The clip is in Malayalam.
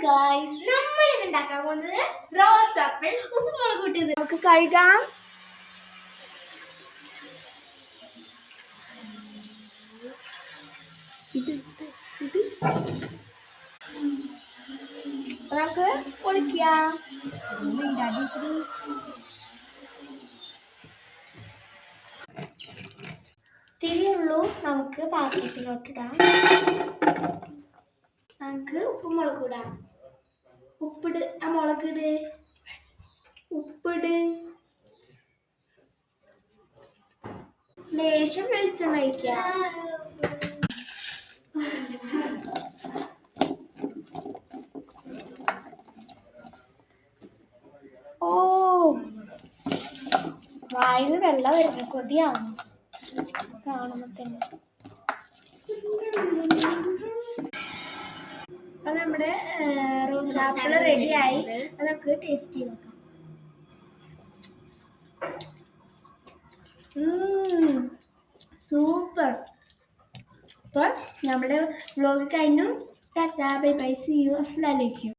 ഗായ്സ്, നമ്മൾ ഇത് ഉണ്ടാക്കാൻ പോകുന്നത് റോസ് ആപ്പിൾ ഉപ്പുമുളക് കൂട്ടിയത് നമുക്ക് കഴുകാം. നമുക്ക് പൊളിക്കാം. തിരിയുള്ളൂ, നമുക്ക് പാത്രത്തിലോട്ടിടാം. നമുക്ക് ഉപ്പുമുളക് ഇടാം. ഉപ്പിട്, ആ മുളകിട്, ഉപ്പിട്. ലേശം വെളിച്ചെണ്ണ ഒഴിക്കാം. ഓ, വായിൽ വെള്ളം വരുന്നു, കൊതിയാണ് കാണുമ്പോ തന്നെ. അപ്പൊ നമ്മുടെ റോസ് ആപ്പിൾ റെഡിയായി. അത് നമുക്ക് ടേസ്റ്റ് ചെയ്ത് നോക്കാം. സൂപ്പർ. അപ്പോൾ നമ്മുടെ വ്ലോഗ് കഴിഞ്ഞു. Tata, bye bye, see you, അസ്സലാമു അലൈക്കും.